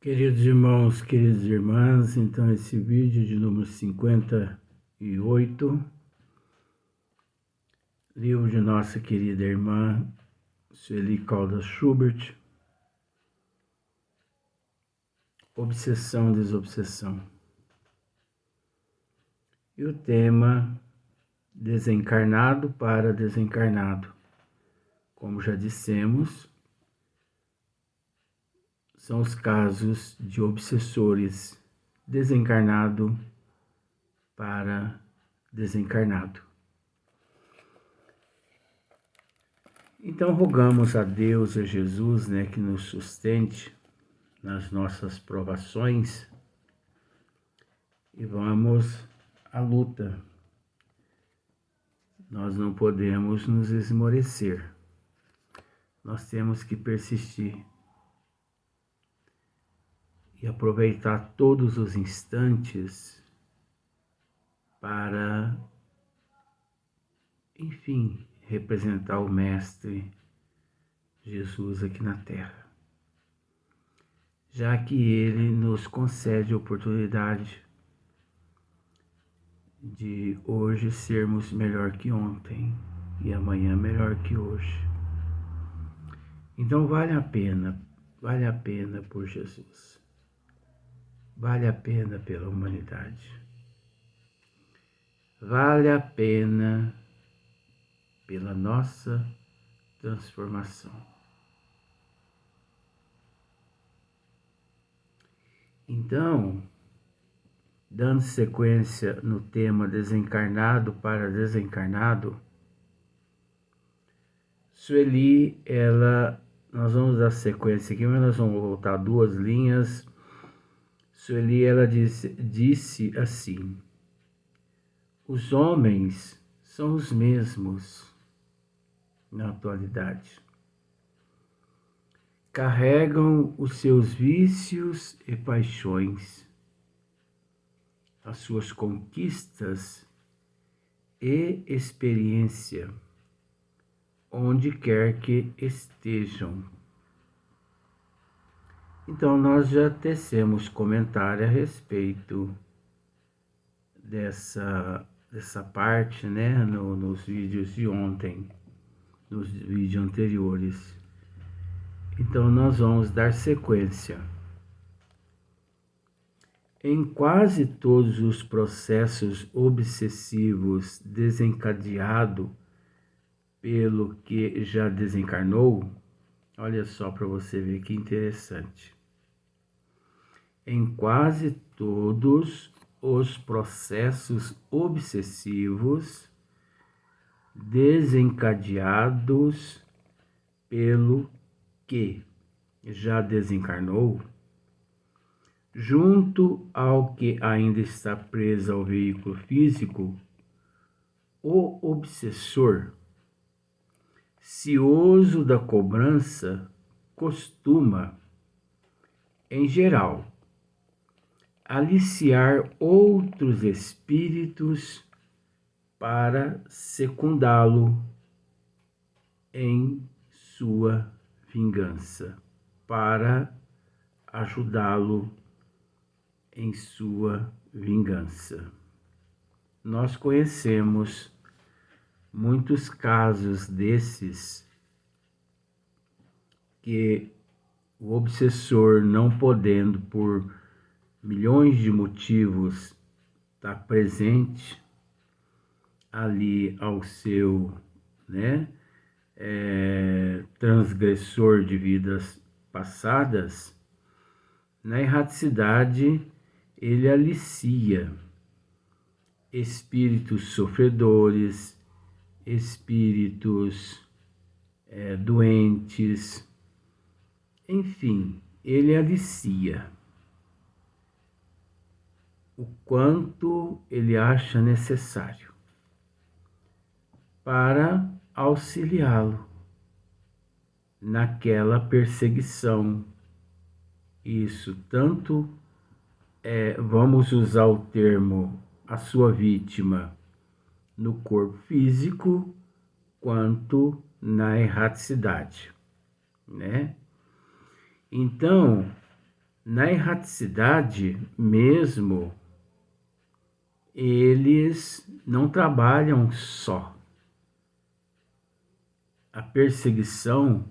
Queridos irmãos, queridas irmãs, então esse vídeo de número 58, livro de nossa querida irmã Sueli Caldas Schubert, Obsessão, Desobsessão. E o tema, desencarnado para desencarnado. Como já dissemos, são os casos de obsessores desencarnado para desencarnado. Então rogamos a Deus e a Jesus, que nos sustente nas nossas provações e vamos à luta. Nós não podemos nos esmorecer, nós temos que persistir e aproveitar todos os instantes para, enfim, representar o Mestre Jesus aqui na Terra, já que Ele nos concede a oportunidade de hoje sermos melhor que ontem e amanhã melhor que hoje. Então vale a pena por Jesus, vale a pena pela humanidade, vale a pena pela nossa transformação. Então, dando sequência no tema desencarnado para desencarnado, Sueli, nós vamos dar sequência aqui, mas nós vamos voltar 2 linhas. Sueli, ela disse assim: os homens são os mesmos na atualidade. Carregam os seus vícios e paixões, as suas conquistas e experiência, onde quer que estejam. Então, nós já tecemos comentário a respeito dessa parte, nos vídeos de ontem, nos vídeos anteriores. Então, nós vamos dar sequência. Em quase todos os processos obsessivos desencadeados pelo que já desencarnou, olha só para você ver que interessante. Em quase todos os processos obsessivos desencadeados pelo que já desencarnou, junto ao que ainda está preso ao veículo físico, o obsessor, cioso da cobrança, costuma, em geral, aliciar outros espíritos para secundá-lo em sua vingança, para ajudá-lo em sua vingança. Nós conhecemos muitos casos desses que o obsessor, não podendo por milhões de motivos estar presente ali ao seu, transgressor de vidas passadas, na erraticidade ele alicia espíritos sofredores, espíritos doentes, enfim, ele alicia o quanto ele acha necessário para auxiliá-lo naquela perseguição. Isso tanto vamos usar o termo a sua vítima no corpo físico quanto na erraticidade, Então, Na erraticidade mesmo, eles não trabalham só. A perseguição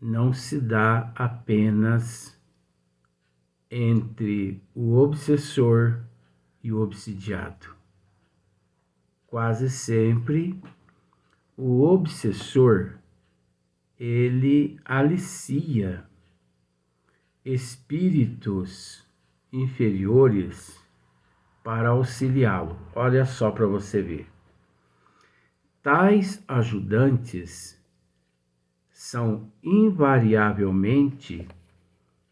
não se dá apenas entre o obsessor e o obsidiado. Quase sempre o obsessor, ele alicia espíritos inferiores para auxiliá-lo. Olha só para você ver. Tais ajudantes são invariavelmente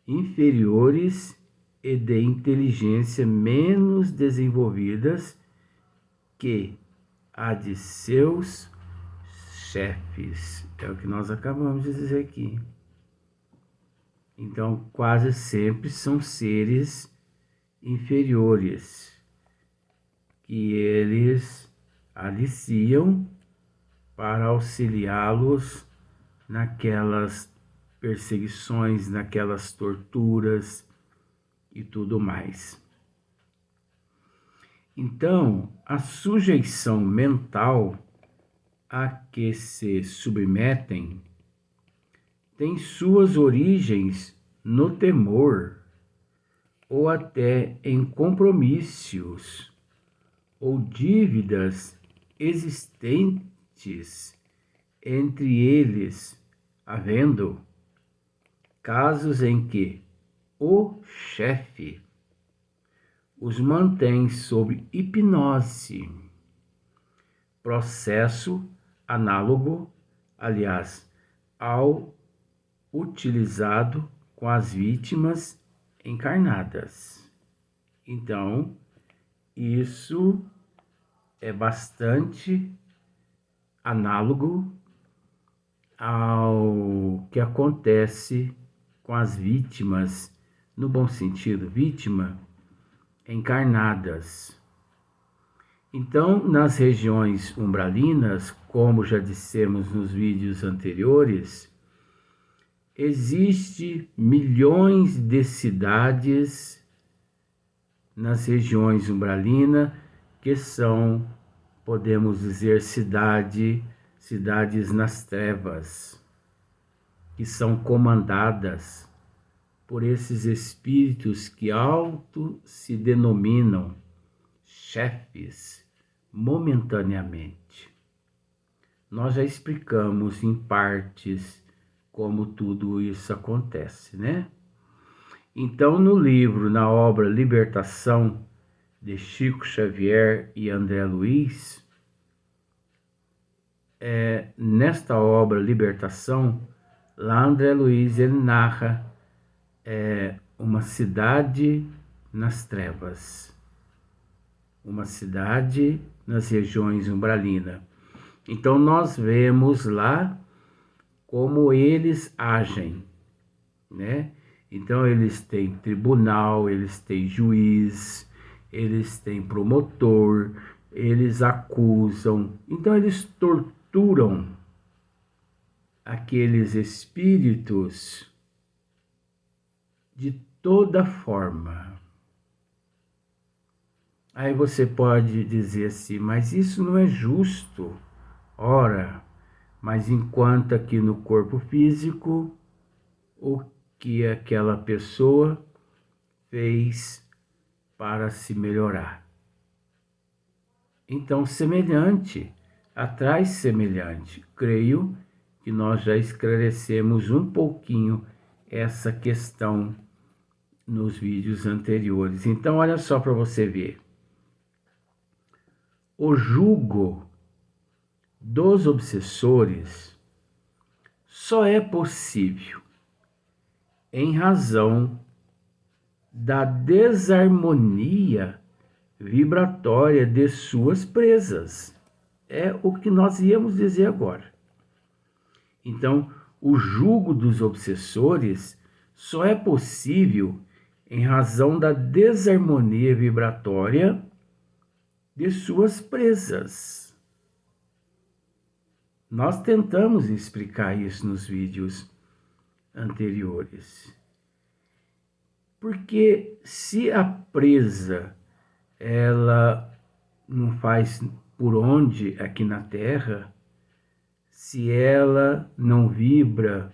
inferiores e de inteligência menos desenvolvidas que a de seus chefes. É o que nós acabamos de dizer aqui. Então, quase sempre são seres inferiores que eles aliciam para auxiliá-los naquelas perseguições, naquelas torturas e tudo mais. Então, a sujeição mental a que se submetem tem suas origens no temor ou até em compromissos ou dívidas existentes entre eles, havendo casos em que o chefe os mantém sob hipnose, processo análogo, aliás, ao utilizado com as vítimas encarnadas. Então, isso é bastante análogo ao que acontece com as vítimas, no bom sentido, vítima encarnadas. Então, nas regiões umbralinas, como já dissemos nos vídeos anteriores, existe milhões de cidades nas regiões umbralinas que são, podemos dizer, cidades nas trevas, que são comandadas por esses espíritos que auto se denominam chefes momentaneamente. Nós já explicamos em partes como tudo isso acontece, né? Então, no livro, na obra Libertação, de Chico Xavier e André Luiz, nesta obra Libertação, lá André Luiz ele narra uma cidade nas trevas, uma cidade nas regiões umbralinas. Então nós vemos lá como eles agem, né? Então eles têm tribunal, eles têm juiz, eles têm promotor, eles acusam. Então eles torturam aqueles espíritos de toda forma. Aí você pode dizer assim, mas isso não é justo. Ora, mas enquanto aqui no corpo físico, o que aquela pessoa fez para se melhorar. Então, semelhante atrai semelhante. Creio que nós já esclarecemos um pouquinho essa questão nos vídeos anteriores. Então, olha só para você ver. O jugo dos obsessores só é possível em razão da desarmonia vibratória de suas presas. É o que nós íamos dizer agora. Então, o jugo dos obsessores só é possível em razão da desarmonia vibratória de suas presas. Nós tentamos explicar isso nos vídeos anteriores. Porque se a presa, ela não faz por onde aqui na Terra, se ela não vibra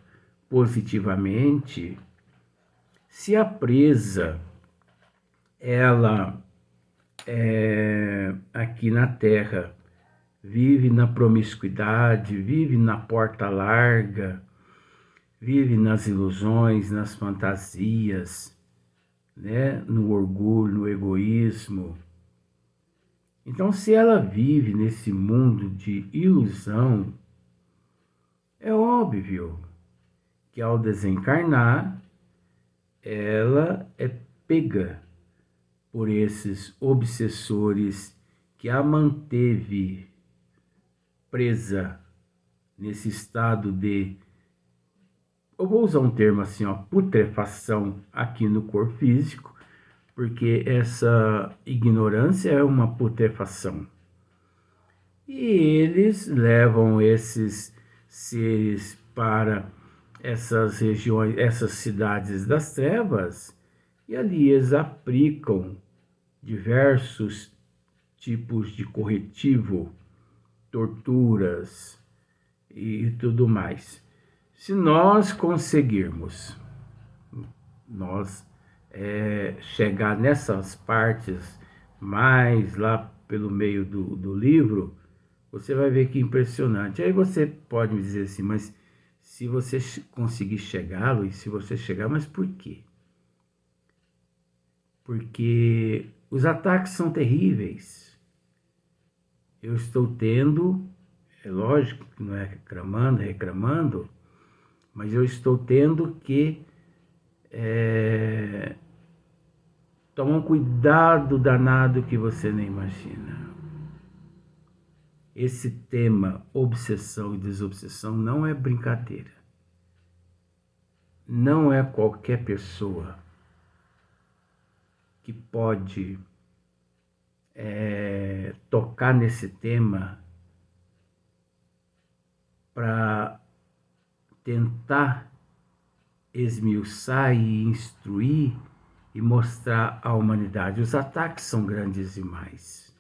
positivamente, se a presa, ela aqui na Terra vive na promiscuidade, vive na porta larga, vive nas ilusões, nas fantasias, né? No orgulho, no egoísmo. Então, se ela vive nesse mundo de ilusão, é óbvio que ao desencarnar, ela é pega por esses obsessores que a manteve presa nesse estado de, eu vou usar um termo assim, ó, putrefação aqui no corpo físico, porque essa ignorância é uma putrefação. E eles levam esses seres para essas regiões, essas cidades das trevas, e ali eles aplicam diversos tipos de corretivo, torturas e tudo mais. Se nós conseguirmos chegar nessas partes mais lá pelo meio do livro, você vai ver que impressionante. Aí você pode me dizer assim, mas se você conseguir chegá-lo, e se você chegar, mas por quê? Porque os ataques são terríveis. Eu estou tendo, é lógico que não é reclamando, mas eu estou tendo que tomar um cuidado danado que você nem imagina. Esse tema, obsessão e desobsessão, não é brincadeira. Não é qualquer pessoa que pode tocar nesse tema para tentar esmiuçar e instruir e mostrar à humanidade. Os ataques são grandes demais.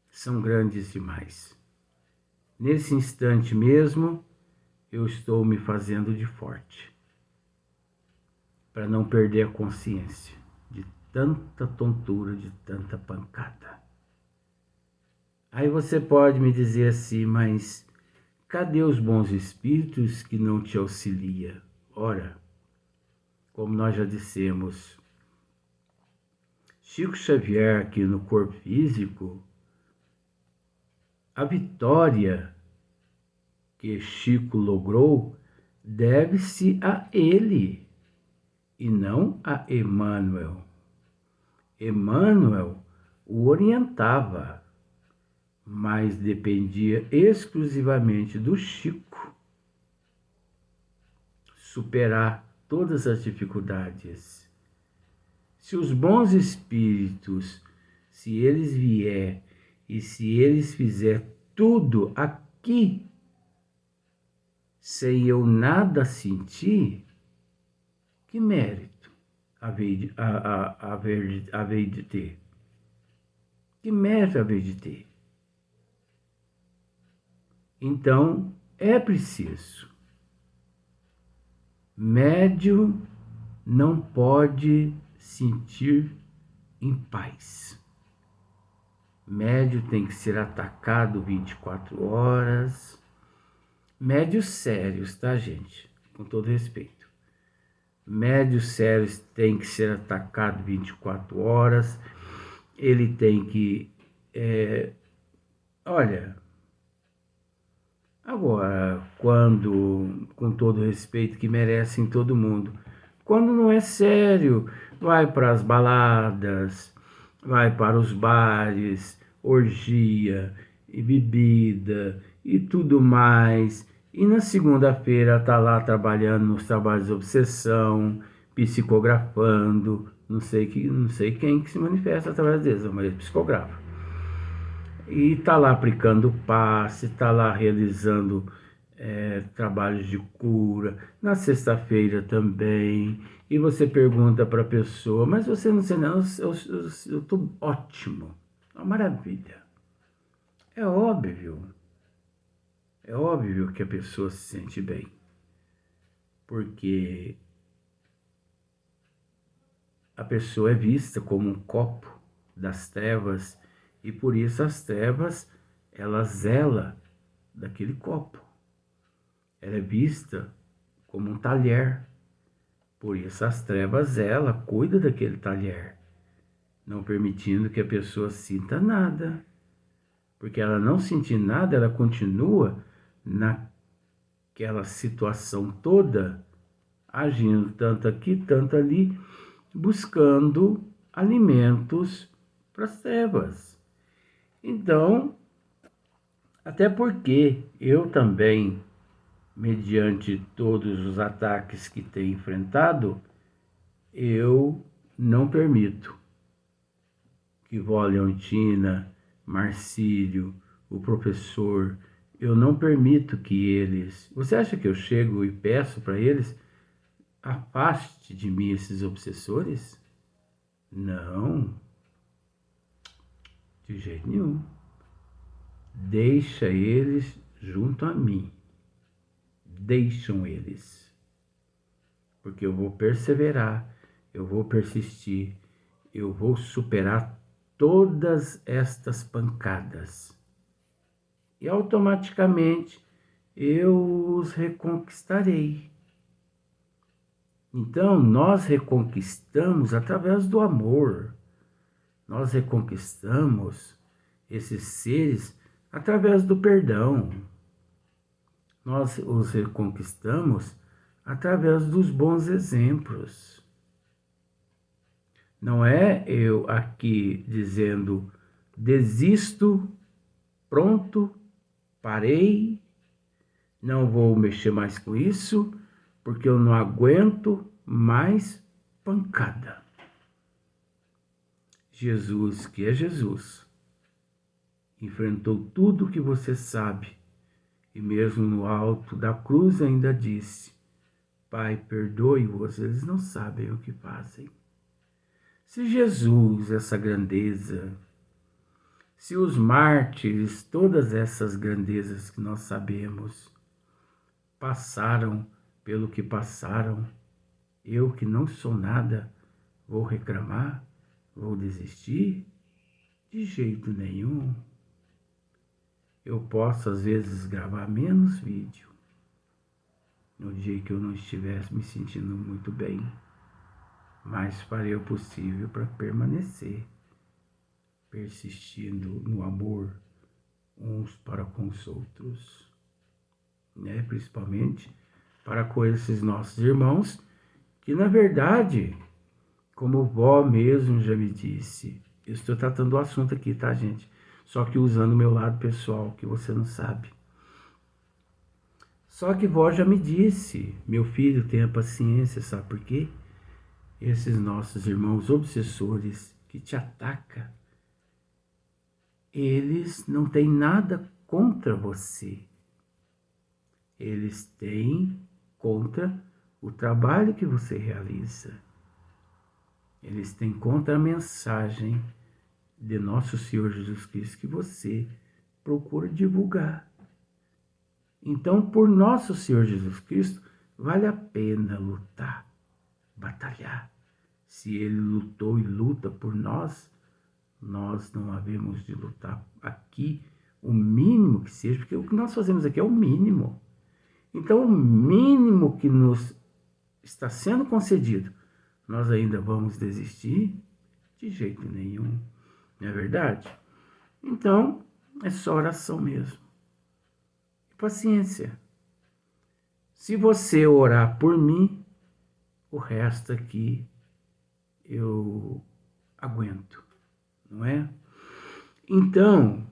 São grandes demais. Nesse instante mesmo, eu estou me fazendo de forte, para não perder a consciência de tanta tontura, de tanta pancada. Aí você pode me dizer assim, mas cadê os bons espíritos que não te auxiliam? Ora, como nós já dissemos, Chico Xavier aqui no corpo físico, a vitória que Chico logrou deve-se a ele e não a Emmanuel. Emmanuel o orientava, mas dependia exclusivamente do Chico superar todas as dificuldades. Se os bons espíritos, se eles vier e se eles fizer tudo aqui sem eu nada sentir, que mérito haver de ter? Que mérito haver de ter? Então, é preciso. Médium não pode sentir em paz. Médium tem que ser atacado 24 horas. Médios sérios, tá, gente? Com todo respeito. Médios sérios tem que ser atacado 24 horas. Ele tem que... olha... Agora, quando, com todo respeito que merecem todo mundo, quando não é sério, vai para as baladas, vai para os bares, orgia e bebida e tudo mais. E na segunda-feira tá lá trabalhando nos trabalhos de obsessão, psicografando, não sei quem que se manifesta através deles, mas ele psicografa. E está lá aplicando passe, está lá realizando trabalhos de cura, na sexta-feira também, e você pergunta para a pessoa, mas você não sei não, eu estou ótimo, uma maravilha. É óbvio que a pessoa se sente bem, porque a pessoa é vista como um copo das trevas, e por isso as trevas, ela zela daquele copo. Ela é vista como um talher. Por isso as trevas, ela cuida daquele talher, não permitindo que a pessoa sinta nada. Porque ela não sentir nada, ela continua naquela situação toda, agindo tanto aqui, tanto ali, buscando alimentos para as trevas. Então, até porque eu também, mediante todos os ataques que tenho enfrentado, eu não permito que Vó Leontina, Marcílio, o professor, eu não permito que eles... Você acha que eu chego e peço para eles, afaste de mim esses obsessores? Não, de jeito nenhum. Deixa eles junto a mim. Deixam eles. Porque eu vou perseverar, eu vou persistir, eu vou superar todas estas pancadas. E automaticamente eu os reconquistarei. Então, nós reconquistamos através do amor. Nós reconquistamos esses seres através do perdão. Nós os reconquistamos através dos bons exemplos. Não é eu aqui dizendo, desisto, pronto, parei, não vou mexer mais com isso, porque eu não aguento mais pancada. Jesus, que é Jesus, enfrentou tudo o que você sabe, e mesmo no alto da cruz ainda disse, Pai, perdoe-os, eles não sabem o que fazem. Se Jesus, essa grandeza, se os mártires, todas essas grandezas que nós sabemos, passaram pelo que passaram, eu que não sou nada, vou reclamar, vou desistir? De jeito nenhum. Eu posso às vezes gravar menos vídeo, no dia que eu não estivesse me sentindo muito bem, mas farei o possível para permanecer, persistindo no amor uns para com os outros, né? Principalmente para com esses nossos irmãos, que na verdade, como vó mesmo já me disse, eu estou tratando o assunto aqui, tá, gente? Só que usando o meu lado pessoal, que você não sabe. Só que vó já me disse, meu filho, tenha paciência, sabe por quê? Esses nossos irmãos obsessores que te atacam, eles não têm nada contra você. Eles têm contra o trabalho que você realiza. Eles têm contra a mensagem de nosso Senhor Jesus Cristo que você procura divulgar. Então, por nosso Senhor Jesus Cristo, vale a pena lutar, batalhar. Se Ele lutou e luta por nós, nós não havemos de lutar aqui o mínimo que seja, porque o que nós fazemos aqui é o mínimo. Então, o mínimo que nos está sendo concedido, nós ainda vamos desistir? De jeito nenhum, não é verdade? Então, é só oração mesmo. E paciência. Se você orar por mim, o resto aqui eu aguento, não é? Então,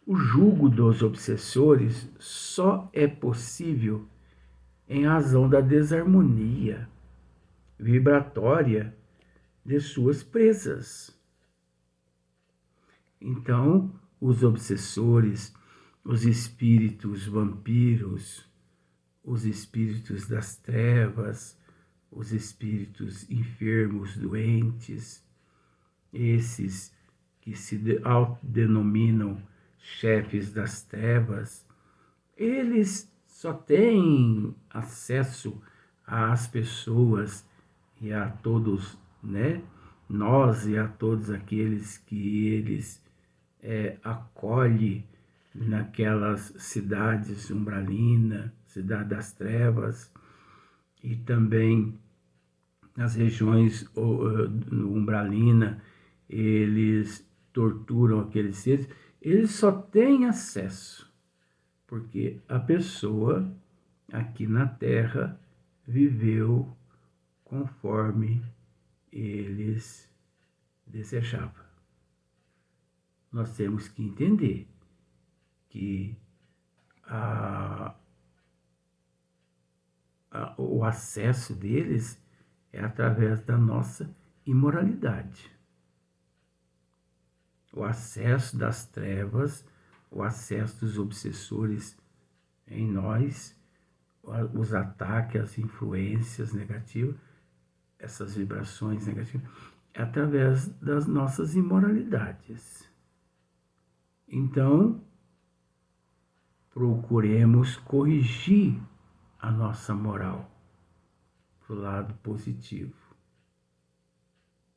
o jugo dos obsessores só é possível em razão da desarmonia vibratória de suas presas. Então, os obsessores, os espíritos vampiros, os espíritos das trevas, os espíritos enfermos, doentes, esses que se autodenominam chefes das trevas, eles só têm acesso às pessoas e a todos, né? Nós e a todos aqueles que eles acolhem naquelas cidades umbralina, cidade das trevas, e também nas regiões umbralina, eles torturam aqueles seres, eles só têm acesso porque a pessoa aqui na Terra viveu conforme eles desejavam. Nós temos que entender que o acesso deles é através da nossa imoralidade. O acesso das trevas, o acesso dos obsessores em nós, os ataques, as influências negativas, essas vibrações negativas, é através das nossas imoralidades. Então, procuremos corrigir a nossa moral para o lado positivo.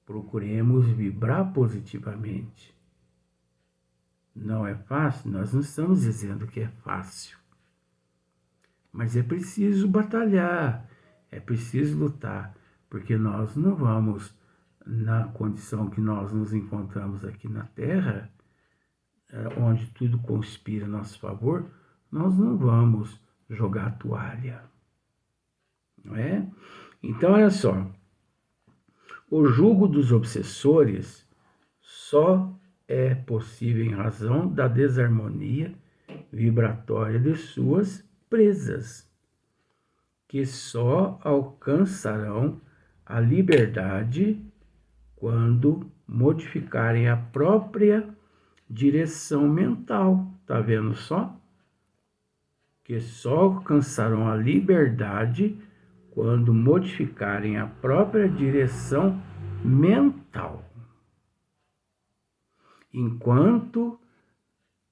Procuremos vibrar positivamente. Não é fácil? Nós não estamos dizendo que é fácil. Mas é preciso batalhar, é preciso lutar, porque nós não vamos, na condição que nós nos encontramos aqui na Terra, onde tudo conspira a nosso favor, nós não vamos jogar a toalha, não é? Então, olha só, o jugo dos obsessores só é possível em razão da desarmonia vibratória de suas presas, que só alcançarão a liberdade quando modificarem a própria direção mental. Tá vendo só? Que só alcançarão a liberdade quando modificarem a própria direção mental. Enquanto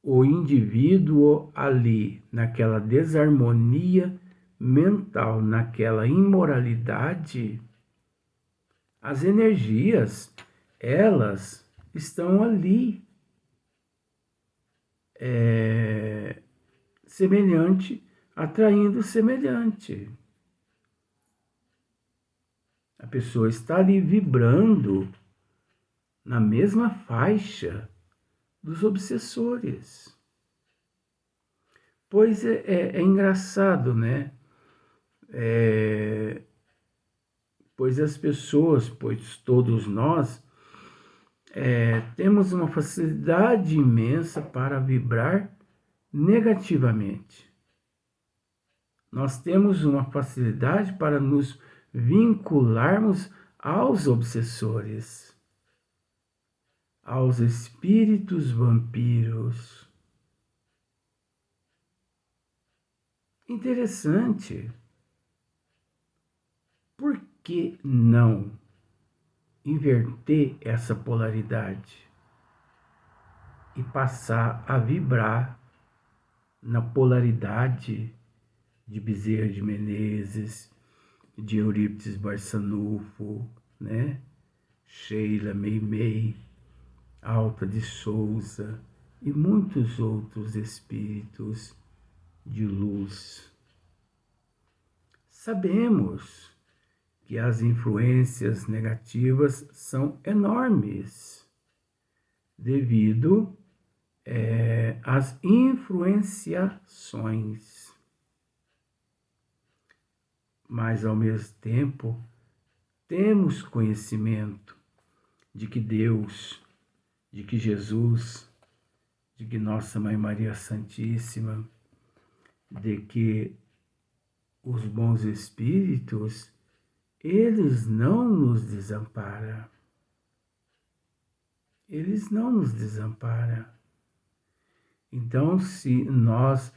o indivíduo ali, naquela desarmonia mental, naquela imoralidade, as energias, elas estão ali, semelhante, atraindo semelhante. A pessoa está ali vibrando na mesma faixa dos obsessores. Pois é engraçado, né? Pois as pessoas, pois todos nós, temos uma facilidade imensa para vibrar negativamente. Nós temos uma facilidade para nos vincularmos aos obsessores, aos espíritos vampiros. Interessante. Por que não inverter essa polaridade e passar a vibrar na polaridade de Bezerra de Menezes, de Eurípides Barçanufo, né? Sheila Meimei, Alta de Souza e muitos outros espíritos de luz. Sabemos que as influências negativas são enormes devido às influenciações. Mas, ao mesmo tempo, temos conhecimento de que Deus, de que Jesus, de que Nossa Mãe Maria Santíssima, de que os bons espíritos, eles não nos desamparam. Eles não nos desamparam. Então, se nós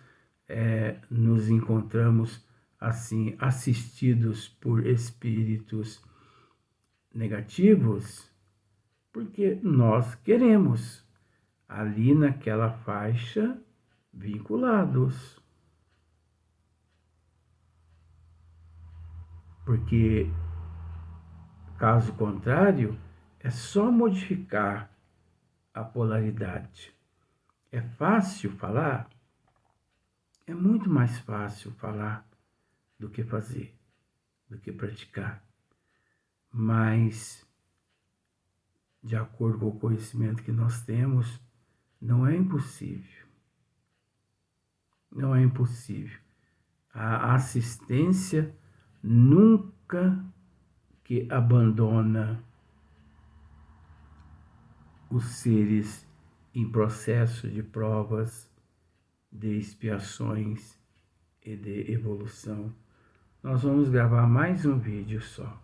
nos encontramos assim, assistidos por espíritos negativos, porque nós queremos ali naquela faixa vinculados. Porque, caso contrário, é só modificar a polaridade. É fácil falar? É muito mais fácil falar do que fazer, do que praticar. Mas, de acordo com o conhecimento que nós temos, não é impossível. Não é impossível. A assistência nunca que abandona os seres em processo de provas, de expiações e de evolução. Nós vamos gravar mais um vídeo só.